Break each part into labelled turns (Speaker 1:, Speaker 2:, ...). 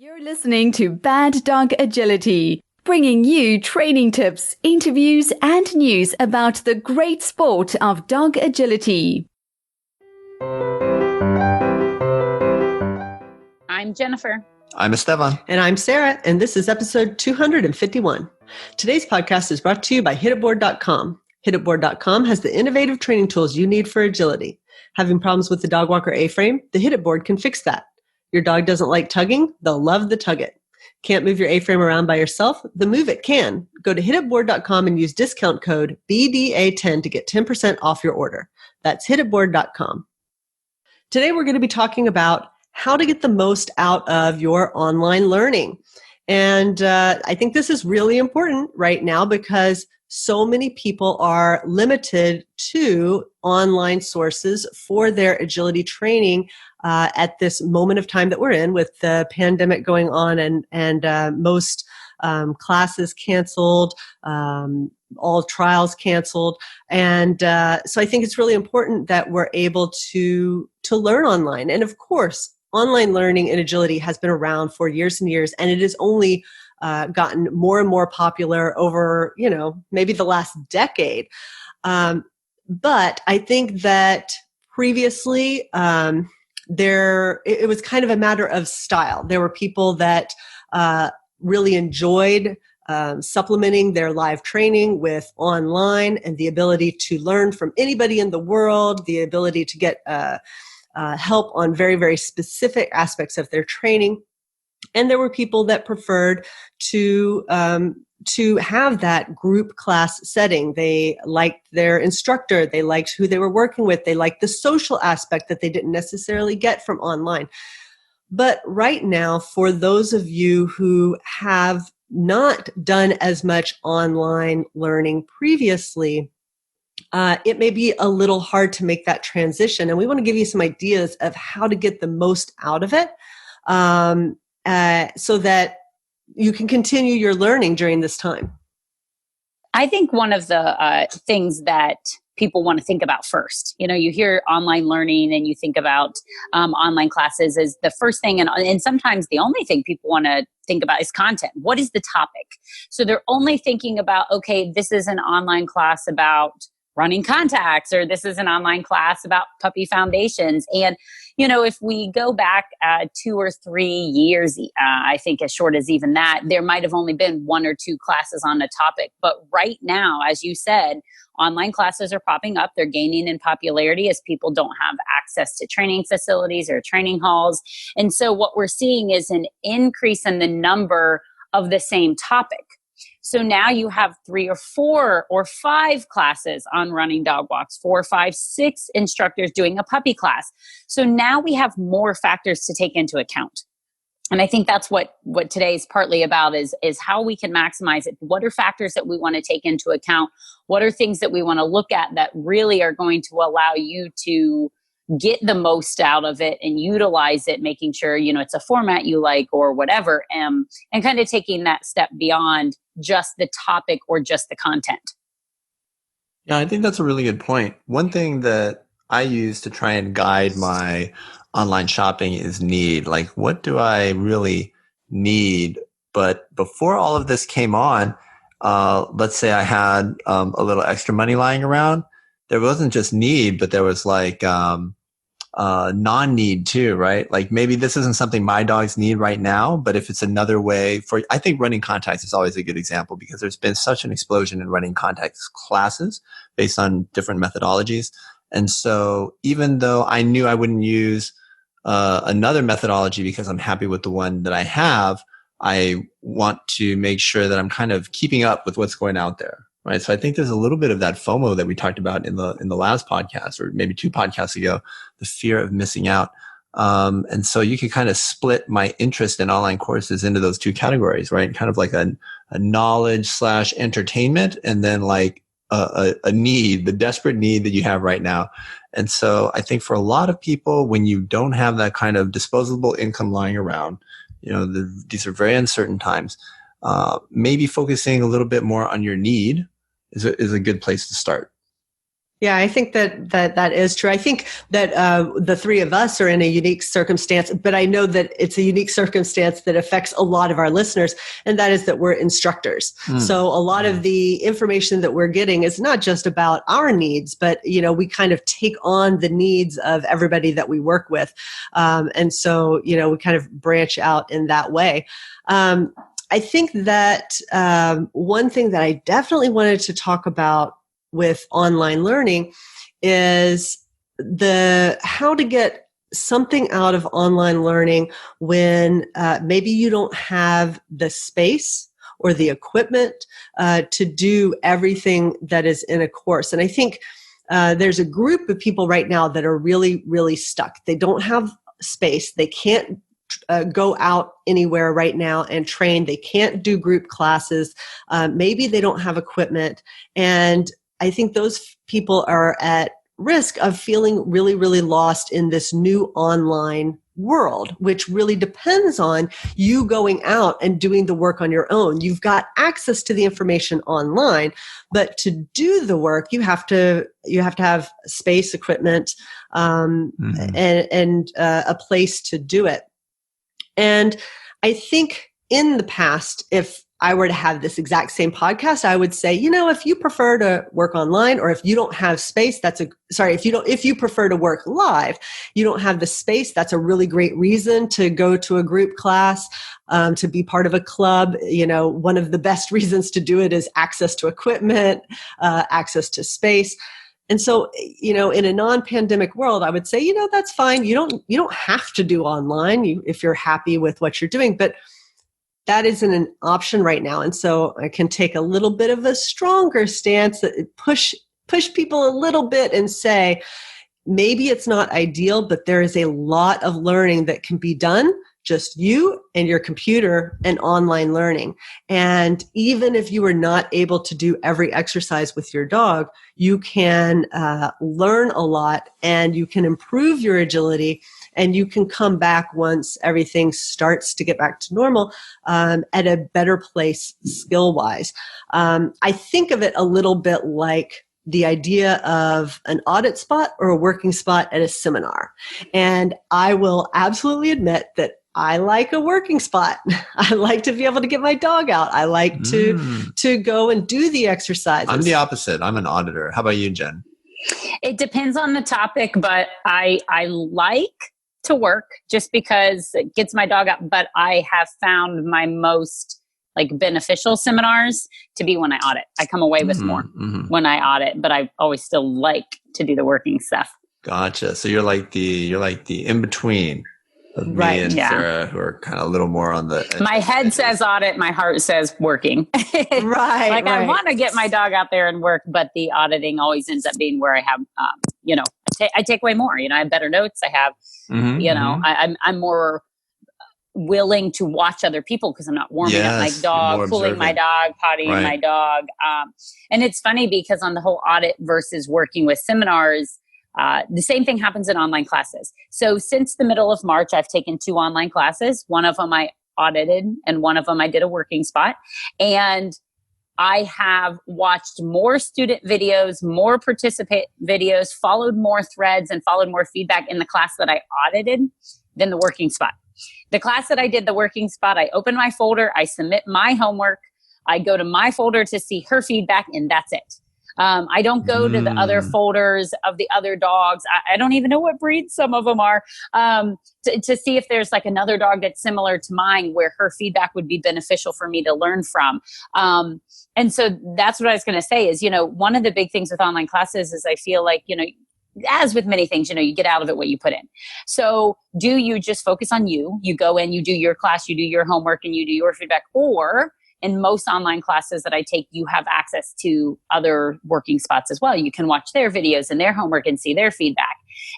Speaker 1: You're listening to Bad Dog Agility, bringing you training tips, interviews, and news about the great sport of dog agility.
Speaker 2: I'm Jennifer.
Speaker 3: I'm Esteban.
Speaker 4: And I'm Sarah, and this is episode 251. Today's podcast is brought to you by hititboard.com. Hititboard.com has the innovative training tools you need for agility. Having problems with the dog walker A-frame? The HitItBoard can fix that. Your dog doesn't like tugging? They'll love the Tug It. Can't move your A-frame around by yourself? The Move It can. Go to hititboard.com and use discount code BDA10 to get 10% off your order. That's hititboard.com. Today we're going to be talking about how to get the most out of your online learning. And I think this is really important right now because so many people are limited to online sources for their agility training at this moment of time that we're in with the pandemic going on and most classes canceled, all trials canceled. And so I think it's really important that we're able to learn online. And of course, online learning in agility has been around for years and years, and it has only gotten more and more popular over, maybe the last decade. But I think that previously, it was kind of a matter of style. There were people that really enjoyed supplementing their live training with online and the ability to learn from anybody in the world, the ability to get help on very, very specific aspects of their training. And there were people that preferred to have that group class setting. They liked their instructor. They liked who they were working with. They liked the social aspect that they didn't necessarily get from online. But right now, for those of you who have not done as much online learning previously, it may be a little hard to make that transition. And we want to give you some ideas of how to get the most out of it so that you can continue your learning during this time.
Speaker 2: I think one of the things that people want to think about first, you hear online learning and you think about online classes as the first thing. And sometimes the only thing people want to think about is content. What is the topic? So they're only thinking about, okay, this is an online class about running contacts, or this is an online class about puppy foundations. And, if we go back 2 or 3 years, I think as short as even that, there might have only been 1 or 2 classes on a topic. But right now, as you said, online classes are popping up. They're gaining in popularity as people don't have access to training facilities or training halls. And so what we're seeing is an increase in the number of the same topic. So now you have 3 or 4 or 5 classes on running dog walks, 4, 5, 6 instructors doing a puppy class. So now we have more factors to take into account. And I think that's what today is partly about is how we can maximize it. What are factors that we want to take into account? What are things that we want to look at that really are going to allow you to get the most out of it and utilize it, making sure, it's a format you like or whatever, and kind of taking that step beyond just the topic or just the content.
Speaker 3: Yeah, I think that's a really good point. One thing that I use to try and guide my online shopping is need. Like, what do I really need? But before all of this came on, let's say I had a little extra money lying around. There wasn't just need, but there was like non-need too, right? Like maybe this isn't something my dogs need right now, but if it's another way I think running contacts is always a good example because there's been such an explosion in running contacts classes based on different methodologies. And so even though I knew I wouldn't use another methodology because I'm happy with the one that I have, I want to make sure that I'm kind of keeping up with what's going out there. Right. So I think there's a little bit of that FOMO that we talked about in the last podcast, or maybe 2 podcasts ago, the fear of missing out. And so you can kind of split my interest in online courses into those 2 categories, right? Kind of like a knowledge / entertainment, and then like a need, the desperate need that you have right now. And so I think for a lot of people, when you don't have that kind of disposable income lying around, these are very uncertain times. Maybe focusing a little bit more on your need is a good place to start.
Speaker 4: Yeah, I think that is true. I think that the three of us are in a unique circumstance, but I know that it's a unique circumstance that affects a lot of our listeners, and that is that we're instructors. So a lot of the information that we're getting is not just about our needs, but we kind of take on the needs of everybody that we work with, and so we kind of branch out in that way. I think that one thing that I definitely wanted to talk about with online learning is how to get something out of online learning when maybe you don't have the space or the equipment to do everything that is in a course. And I think there's a group of people right now that are really, really stuck. They don't have space. They can't go out anywhere right now and train. They can't do group classes. Maybe they don't have equipment. And I think those people are at risk of feeling really, really lost in this new online world, which really depends on you going out and doing the work on your own. You've got access to the information online, but to do the work, you have to have space, equipment, and a place to do it. And I think in the past, if I were to have this exact same podcast, I would say, if you prefer to work online, or if you don't have space, if you prefer to work live, you don't have the space, that's a really great reason to go to a group class, to be part of a club. One of the best reasons to do it is access to equipment, access to space. And so, in a non-pandemic world, I would say, that's fine. You don't have to do online if you're happy with what you're doing, but that isn't an option right now. And so I can take a little bit of a stronger stance, that push people a little bit and say, maybe it's not ideal, but there is a lot of learning that can be done, just you and your computer and online learning. And even if you are not able to do every exercise with your dog, you can learn a lot, and you can improve your agility, and you can come back once everything starts to get back to normal at a better place skill-wise. I think of it a little bit like the idea of an audit spot or a working spot at a seminar. And I will absolutely admit that I like a working spot. I like to be able to get my dog out. I like to go and do the exercises.
Speaker 3: I'm the opposite. I'm an auditor. How about you, Jen?
Speaker 2: It depends on the topic, but I like to work just because it gets my dog out. But I have found my most beneficial seminars to be when I audit. I come away with more when I audit, but I always still like to do the working stuff.
Speaker 3: Gotcha. So you're like the in between of me and Sarah, who are kind of a little more on the.
Speaker 2: My head says audit, my heart says working.
Speaker 4: Right.
Speaker 2: I want to get my dog out there and work, but the auditing always ends up being where I have, I take away more. I have better notes. I have, I'm more willing to watch other people because I'm not warming up my dog, cooling my dog, pottying my dog. And it's funny because on the whole audit versus working with seminars, the same thing happens in online classes. So since the middle of March, I've taken 2 online classes. One of them I audited and one of them I did a working spot. And I have watched more student videos, more participant videos, followed more threads, and followed more feedback in the class that I audited than the working spot. The class that I did the working spot, I open my folder, I submit my homework, I go to my folder to see her feedback, and that's it. I don't go to the other folders of the other dogs. I don't even know what breed some of them are, to see if there's another dog that's similar to mine where her feedback would be beneficial for me to learn from. And so that's what I was going to say is, one of the big things with online classes is I feel like, as with many things, you get out of it what you put in. So do you just focus on you? You go in, you do your class, you do your homework, and you do your feedback, or in most online classes that I take, you have access to other working spots as well. You can watch their videos and their homework and see their feedback.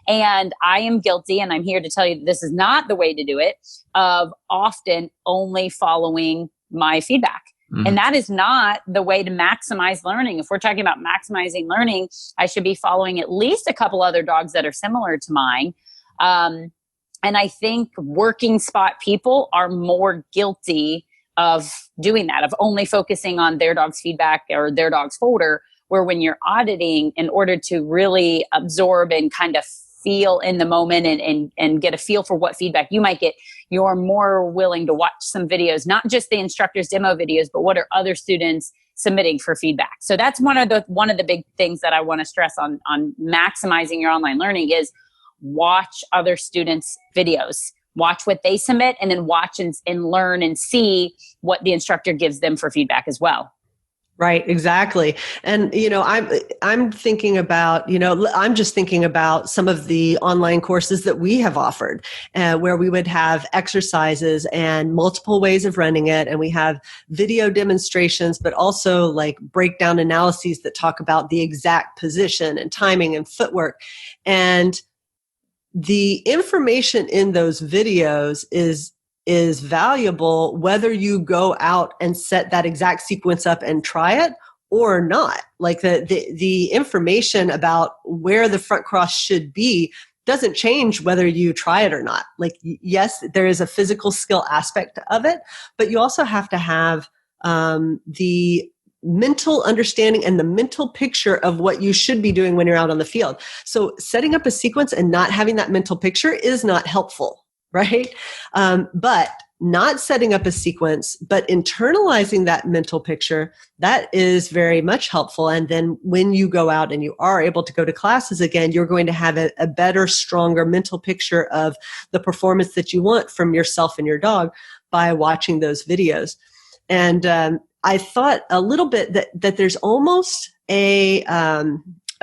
Speaker 2: And I am guilty, and I'm here to tell you that this is not the way to do it, of often only following my feedback. And that is not the way to maximize learning. If we're talking about maximizing learning, I should be following at least a couple other dogs that are similar to mine. And I think working spot people are more guilty of doing that, of only focusing on their dog's feedback or their dog's folder, where when you're auditing, in order to really absorb and kind of feel in the moment and get a feel for what feedback you might get, you're more willing to watch some videos, not just the instructor's demo videos, but what are other students submitting for feedback. So that's one of the big things that I want to stress on maximizing your online learning is watch other students' videos, watch what they submit, and then watch and learn and see what the instructor gives them for feedback as well.
Speaker 4: Right, exactly. And, I'm thinking about, I'm just thinking about some of the online courses that we have offered, where we would have exercises and multiple ways of running it. And we have video demonstrations, but also like breakdown analyses that talk about the exact position and timing and footwork. And the information in those videos is valuable whether you go out and set that exact sequence up and try it or not. Like the information about where the front cross should be doesn't change whether you try it or not. Like, yes, there is a physical skill aspect of it, but you also have to have the mental understanding and the mental picture of what you should be doing when you're out on the field. So setting up a sequence and not having that mental picture is not helpful, right? But not setting up a sequence, but internalizing that mental picture, that is very much helpful. And then when you go out and you are able to go to classes again, you're going to have a better, stronger mental picture of the performance that you want from yourself and your dog by watching those videos. And I thought a little bit that there's almost a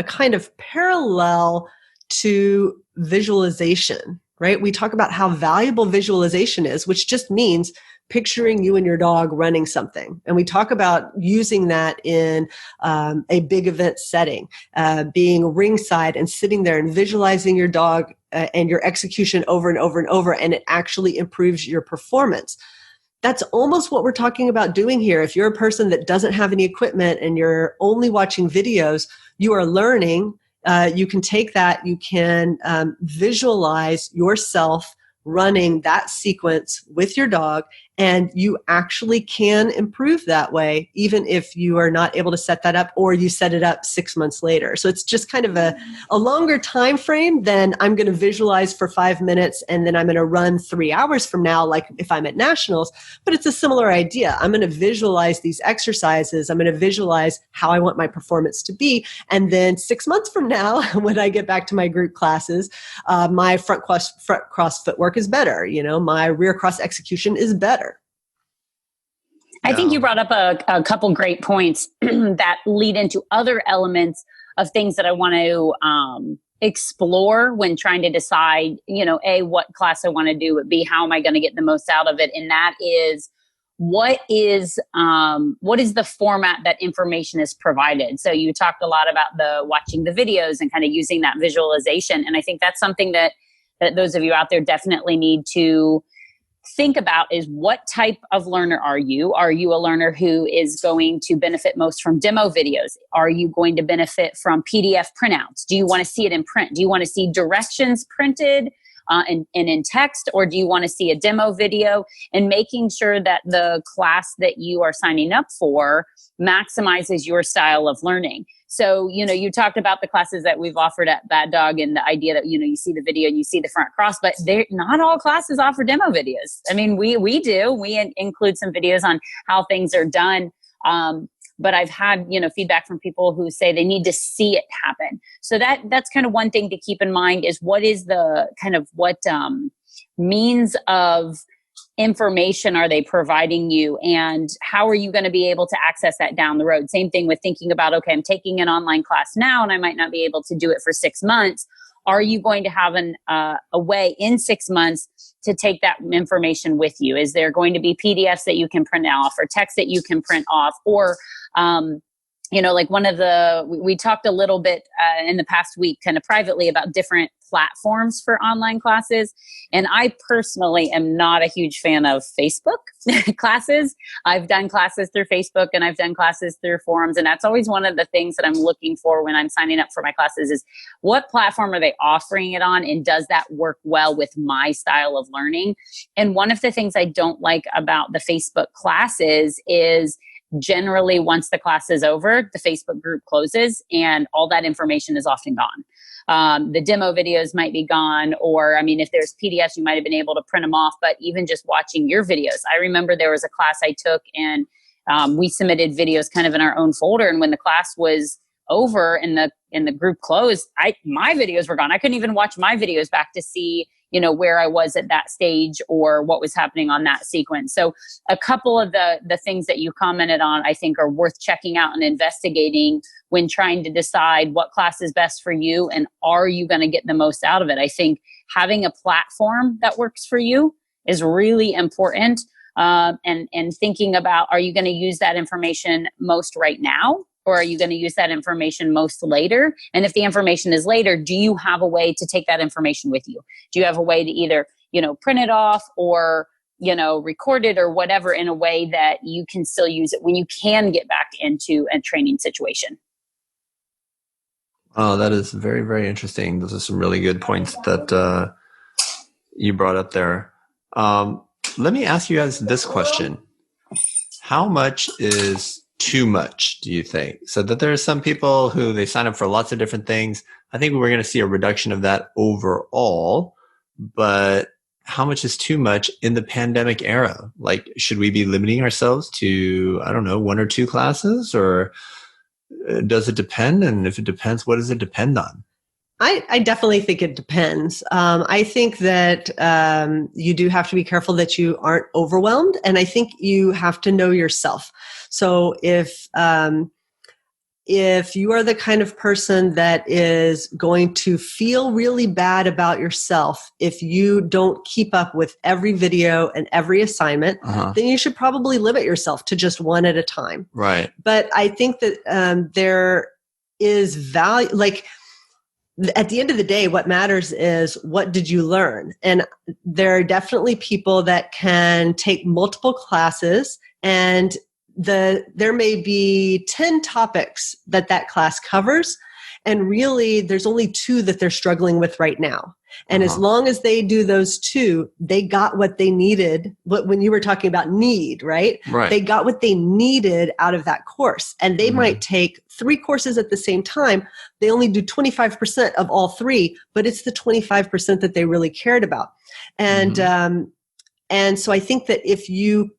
Speaker 4: kind of parallel to visualization, right? We talk about how valuable visualization is, which just means picturing you and your dog running something. And we talk about using that in a big event setting, being ringside and sitting there and visualizing your dog and your execution over and over and over, and it actually improves your performance. That's almost what we're talking about doing here. If you're a person that doesn't have any equipment and you're only watching videos, you are learning. You can take that, you can visualize yourself running that sequence with your dog, and you actually can improve that way, even if you are not able to set that up or you set it up 6 months later. So it's just kind of a longer time frame than I'm going to visualize for 5 minutes and then I'm going to run 3 hours from now, like if I'm at nationals. But it's a similar idea. I'm going to visualize these exercises. I'm going to visualize how I want my performance to be. And then 6 months from now, when I get back to my group classes, my front cross footwork is better. My rear cross execution is better.
Speaker 2: I think you brought up a couple great points that lead into other elements of things that I want to explore when trying to decide, A, what class I want to do, but B, how am I going to get the most out of it? And that is, what is the format that information is provided? So you talked a lot about watching the videos and kind of using that visualization. And I think that's something that those of you out there definitely need to think about is, what type of learner are you? Are you a learner who is going to benefit most from demo videos? Are you going to benefit from PDF printouts? Do you want to see it in print? Do you want to see directions printed and in text? Or do you want to see a demo video? And making sure that the class that you are signing up for maximizes your style of learning. So, you talked about the classes that we've offered at Bad Dog and the idea that, you see the video and you see the front cross, but not all classes offer demo videos. I mean, we do. We include some videos on how things are done. But I've had, feedback from people who say they need to see it happen. So that's kind of one thing to keep in mind is, what is the kind of what means of information are they providing you, and how are you going to be able to access that down the road? Same thing with thinking about, okay, I'm taking an online class now and I might not be able to do it for 6 months. Are you going to have a way in 6 months to take that information with you? Is there going to be PDFs that you can print off, or text that you can print off, or like we talked a little bit in the past week kind of privately about different platforms for online classes. And I personally am not a huge fan of Facebook classes. I've done classes through Facebook and I've done classes through forums. And that's always one of the things that I'm looking for when I'm signing up for my classes is, what platform are they offering it on? And does that work well with my style of learning? And one of the things I don't like about the Facebook classes is generally once the class is over, the Facebook group closes and all that information is often gone. The demo videos might be gone, or I mean, if there's PDFs, you might have been able to print them off, but even just watching your videos. I remember there was a class I took and we submitted videos kind of in our own folder. And when the class was over and the group closed, my videos were gone. I couldn't even watch my videos back to see, where I was at that stage or what was happening on that sequence. So a couple of the things that you commented on, I think, are worth checking out and investigating when trying to decide what class is best for you and are you going to get the most out of it. I think having a platform that works for you is really important. And thinking about, are you going to use that information most right now? Or are you going to use that information most later? And if the information is later, do you have a way to take that information with you? Do you have a way to either, print it off or, record it or whatever in a way that you can still use it when you can get back into a training situation?
Speaker 3: Oh, that is very, very interesting. Those are some really good points that you brought up there. Let me ask you guys this question. How much is too much, do you think? So that there are some people who they sign up for lots of different things. I think we're going to see a reduction of that overall, but how much is too much in the pandemic era? Like, should we be limiting ourselves to, I don't know, 1 or 2 classes, or does it depend? And if it depends, what does it depend on?
Speaker 4: I definitely think it depends. I think that you do have to be careful that you aren't overwhelmed, and I think you have to know yourself. So if you are the kind of person that is going to feel really bad about yourself if you don't keep up with every video and every assignment, then you should probably limit yourself to just one at a time.
Speaker 3: Right.
Speaker 4: But I think that there is value, like, at the end of the day, what matters is what did you learn? And there are definitely people that can take multiple classes, and there may be 10 topics that class covers, and really there's only 2 that they're struggling with right now. And as long as they do those 2, they got what they needed. When you were talking about need, right? They got what they needed out of that course. And they might take 3 courses at the same time. They only do 25% of all 3, but it's the 25% that they really cared about. And so I think that if you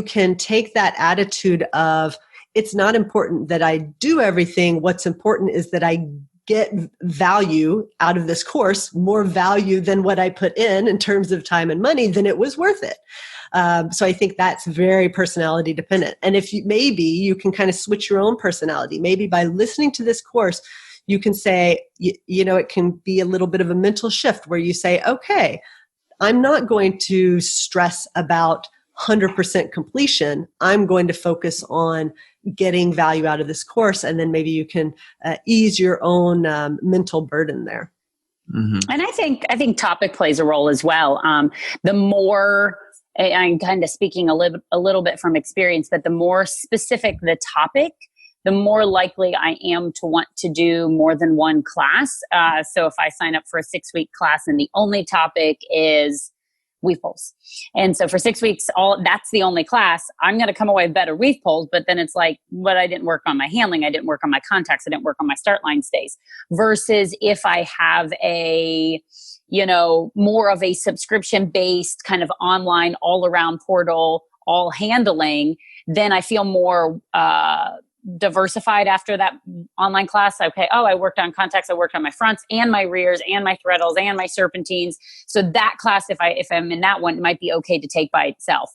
Speaker 4: can take that attitude of, it's not important that I do everything. What's important is that I get value out of this course, more value than what I put in terms of time and money, then it was worth it. So I think that's very personality dependent. And maybe you can kind of switch your own personality. Maybe by listening to this course, you can say, it can be a little bit of a mental shift where you say, okay, I'm not going to stress about 100% completion. I'm going to focus on getting value out of this course. And then maybe you can ease your own mental burden there.
Speaker 2: And I think topic plays a role as well. The more, I'm kind of speaking a little bit from experience, but the more specific the topic, the more likely I am to want to do more than one class. So if I sign up for a 6-week class and the only topic is weave pulls, and so for 6 weeks, that's the only class, I'm going to come away with better weave pulls. But then it's like, but I didn't work on my handling, I didn't work on my contacts, I didn't work on my start line stays. Versus if I have a more of a subscription based kind of online all around portal, all handling, then I feel more diversified after that online class. Okay, I worked on contacts, I worked on my fronts and my rears and my threadles and my serpentines. So that class, if I'm in that one, it might be okay to take by itself.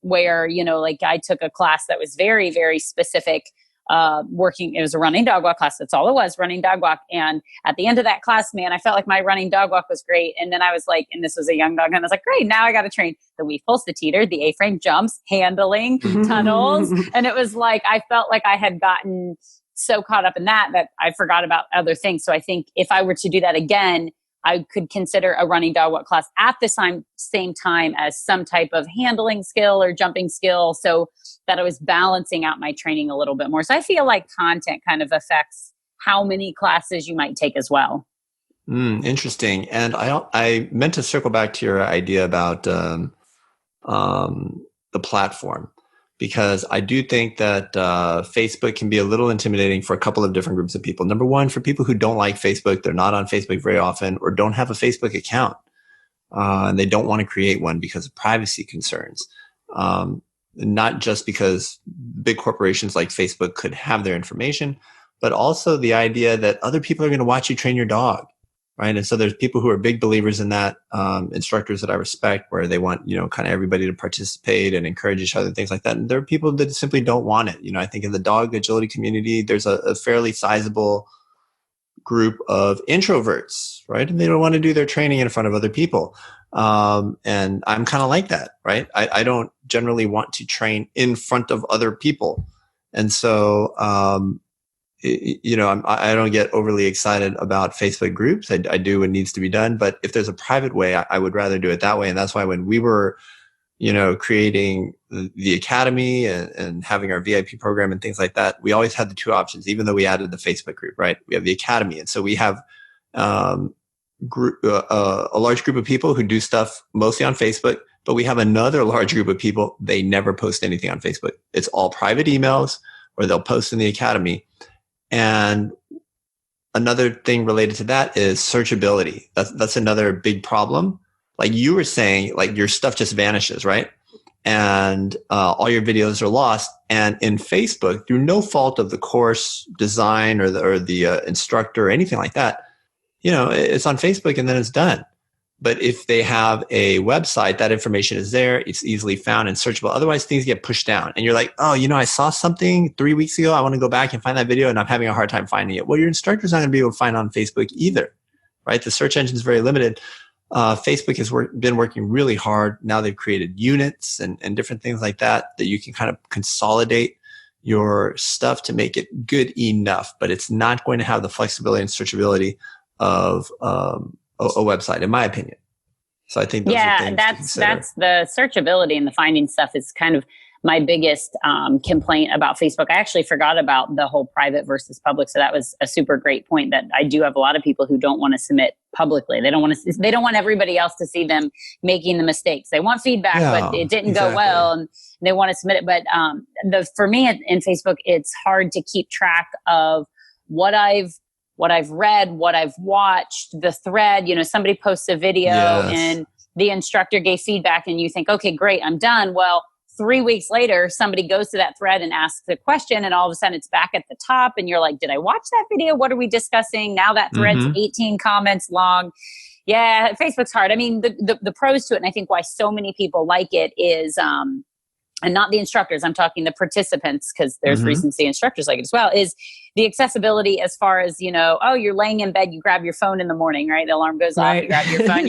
Speaker 2: Where, like I took a class that was very, very specific, it was a running dog walk class. That's all it was, running dog walk. And at the end of that class, man, I felt like my running dog walk was great. And then I was like, and this was a young dog, and I was like, great, now I got to train the weave pulls, the teeter, the A-frame jumps, handling, tunnels. And it was like, I felt like I had gotten so caught up in that I forgot about other things. So I think if I were to do that again, I could consider a running dog walk class at the same time as some type of handling skill or jumping skill, so that I was balancing out my training a little bit more. So I feel like content kind of affects how many classes you might take as well.
Speaker 3: Interesting. And I meant to circle back to your idea about the platform, because I do think that Facebook can be a little intimidating for a couple of different groups of people. Number one, for people who don't like Facebook, they're not on Facebook very often, or don't have a Facebook account, and they don't want to create one because of privacy concerns. Not just because big corporations like Facebook could have their information, but also the idea that other people are going to watch you train your dog. Right. And so there's people who are big believers in that, instructors that I respect, where they want, kind of everybody to participate and encourage each other, things like that. And there are people that simply don't want it. I think in the dog agility community, there's a fairly sizable group of introverts, right? And they don't want to do their training in front of other people. And I'm kind of like that, right? I don't generally want to train in front of other people. And so, I don't get overly excited about Facebook groups. I do what needs to be done. But if there's a private way, I would rather do it that way. And that's why when we were, creating the academy and having our VIP program and things like that, we always had the two options, even though we added the Facebook group, right? We have the academy. And so we have a large group of people who do stuff mostly on Facebook, but we have another large group of people, they never post anything on Facebook. It's all private emails, or they'll post in the academy. And another thing related to that is searchability. That's another big problem. Like you were saying, like your stuff just vanishes, right? And all your videos are lost. And in Facebook, through no fault of the course design or the instructor or anything like that, it's on Facebook and then it's done. But if they have a website, that information is there. It's easily found and searchable. Otherwise, things get pushed down. And you're like, oh, I saw something 3 weeks ago. I want to go back and find that video, and I'm having a hard time finding it. Well, your instructor's not going to be able to find it on Facebook either, right? The search engine is very limited. Facebook has been working really hard. Now they've created units and different things like that you can kind of consolidate your stuff to make it good enough. But it's not going to have the flexibility and searchability of a website, in my opinion. So I think those are things
Speaker 2: that's the searchability and the finding stuff is kind of my biggest complaint about Facebook. I actually forgot about the whole private versus public. So that was a super great point, that I do have a lot of people who don't want to submit publicly. They don't want everybody else to see them making the mistakes. They want feedback, but it didn't go well, and they want to submit it. But for me in Facebook, it's hard to keep track of what I've read, what I've watched, the thread. Somebody posts a video and the instructor gave feedback, and you think, okay, great, I'm done. Well, 3 weeks later, somebody goes to that thread and asks a question, and all of a sudden it's back at the top, and you're like, did I watch that video? What are we discussing? Now that thread's 18 comments long. Yeah, Facebook's hard. I mean, the pros to it, and I think why so many people like it is, and not the instructors, I'm talking the participants, because there's reasons the instructors like it as well, is the accessibility as far as, you're laying in bed, you grab your phone in the morning, right? The alarm goes off, you grab your phone.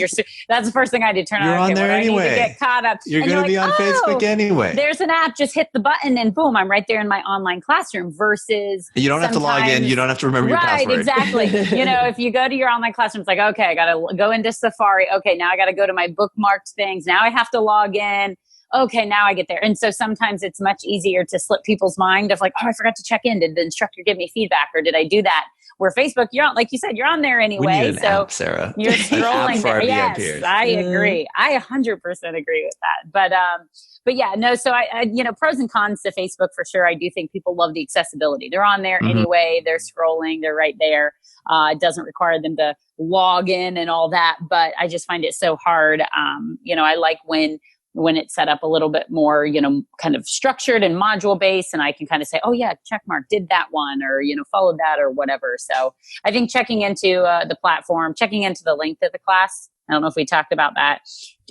Speaker 2: That's the first thing I do, turn
Speaker 3: on there anyway.
Speaker 2: I need to get caught up.
Speaker 3: You're going to be on Facebook anyway.
Speaker 2: There's an app, just hit the button and boom, I'm right there in my online classroom, versus
Speaker 3: you don't have to log in. You don't have to remember your password.
Speaker 2: Right, exactly. If you go to your online classroom, it's like, okay, I got to go into Safari. Okay, now I got to go to my bookmarked things. Now I have to log in. Okay, now I get there. And so sometimes it's much easier to slip people's mind of like, oh, I forgot to check in. Did the instructor give me feedback, or did I do that? Where Facebook, you're on, like you said, you're on there anyway.
Speaker 3: We need an app, Sarah.
Speaker 2: You're scrolling there. Yes, I agree. I 100% agree with that. But yeah, no. So I pros and cons to Facebook for sure. I do think people love the accessibility. They're on there anyway. They're scrolling. They're right there. It doesn't require them to log in and all that. But I just find it so hard. I like when it's set up a little bit more, kind of structured and module based, and I can kind of say, oh yeah, check mark, did that one, or, followed that or whatever. So I think checking into the platform, checking into the length of the class. I don't know if we talked about that.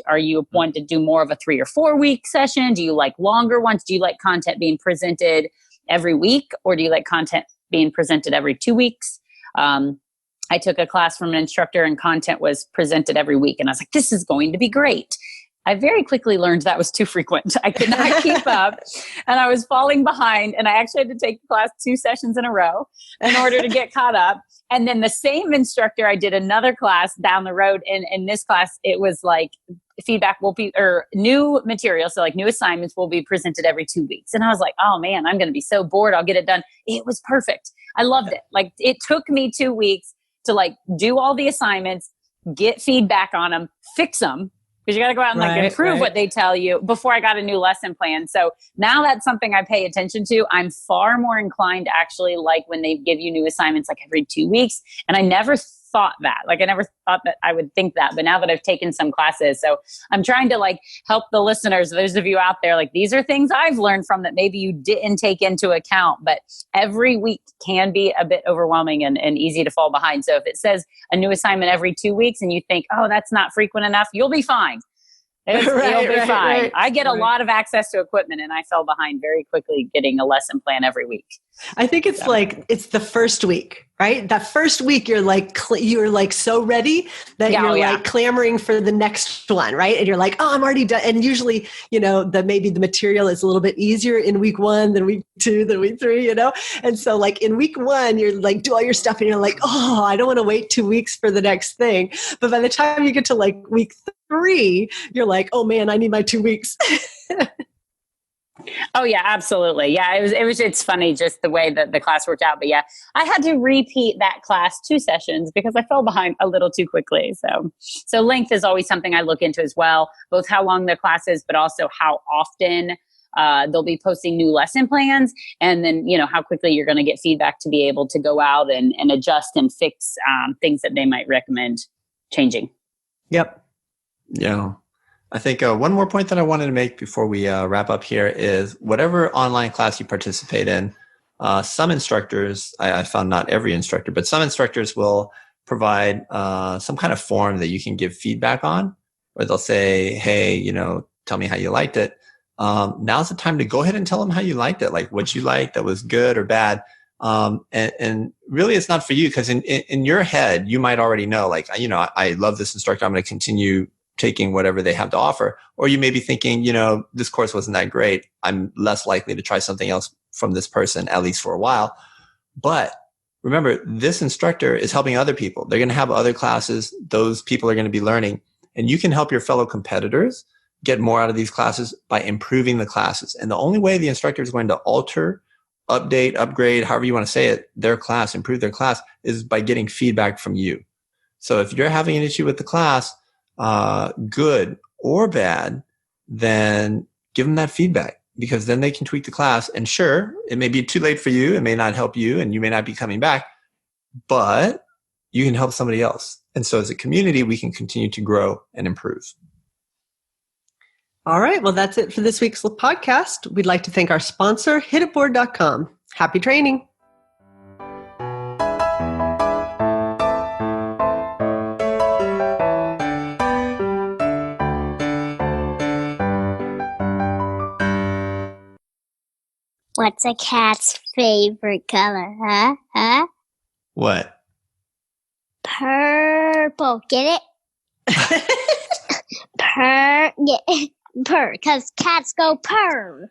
Speaker 2: Are you one to do more of a 3 or 4 week session? Do you like longer ones? Do you like content being presented every week, or do you like content being presented every 2 weeks? I took a class from an instructor and content was presented every week, and I was like, this is going to be great. I very quickly learned that was too frequent. I could not keep up, and I was falling behind, and I actually had to take the class 2 sessions in a row in order to get caught up. And then the same instructor, I did another class down the road, and in this class, it was like feedback will be, or new material, so like new assignments will be presented every 2 weeks. And I was like, oh man, I'm going to be so bored. I'll get it done. It was perfect. I loved it. Like it took me 2 weeks to like do all the assignments, get feedback on them, fix them, because you got to go out and like improve what they tell you before I got a new lesson plan. So now that's something I pay attention to. I'm far more inclined to actually like when they give you new assignments like every 2 weeks. And I never thought that. Like I never thought that I would think that, but now that I've taken some classes, so I'm trying to like help the listeners, those of you out there, like these are things I've learned from that maybe you didn't take into account, but every week can be a bit overwhelming and easy to fall behind. So if it says a new assignment every 2 weeks and you think, oh, that's not frequent enough, you'll be fine. You'll be fine. Right. I get a lot of access to equipment and I fell behind very quickly getting a lesson plan every week.
Speaker 4: I think it's it's the first week, right? That first week you're like so ready that you're like clamoring for the next one, right? And you're like, oh, I'm already done. And usually, maybe the material is a little bit easier in week 1 than week 2 than week 3, And so like in week 1, you're like, do all your stuff and you're like, oh, I don't want to wait 2 weeks for the next thing. But by the time you get to like week 3, you're like, oh man, I need my 2 weeks.
Speaker 2: Oh yeah, absolutely. Yeah, it's funny just the way that the class worked out. But yeah, I had to repeat that class 2 sessions because I fell behind a little too quickly. So length is always something I look into as well, both how long the class is, but also how often they'll be posting new lesson plans, and then how quickly you're going to get feedback to be able to go out and adjust and fix things that they might recommend changing.
Speaker 4: Yep.
Speaker 3: Yeah. I think one more point that I wanted to make before we wrap up here is whatever online class you participate in, some instructors, I found not every instructor, but some instructors will provide some kind of form that you can give feedback on, or they'll say, hey, tell me how you liked it. Now's the time to go ahead and tell them how you liked it, like what you liked that was good or bad. And really it's not for you because in your head, you might already know, like, I love this instructor. I'm going to continue taking whatever they have to offer. Or you may be thinking, this course wasn't that great. I'm less likely to try something else from this person, at least for a while. But remember, this instructor is helping other people. They're going to have other classes. Those people are going to be learning. And you can help your fellow competitors get more out of these classes by improving the classes. And the only way the instructor is going to alter, update, upgrade, however you want to say it, their class, improve their class, is by getting feedback from you. So if you're having an issue with the class, good or bad, then give them that feedback, because then they can tweak the class. And sure, it may be too late for you. It may not help you and you may not be coming back, but you can help somebody else. And so as a community, we can continue to grow and improve.
Speaker 4: All right. Well, that's it for this week's podcast. We'd like to thank our sponsor, hititboard.com. Happy training.
Speaker 5: What's a cat's favorite color? Huh?
Speaker 3: What?
Speaker 5: Purple. Get it? Purr. Yeah. Purr. Because cats go purr.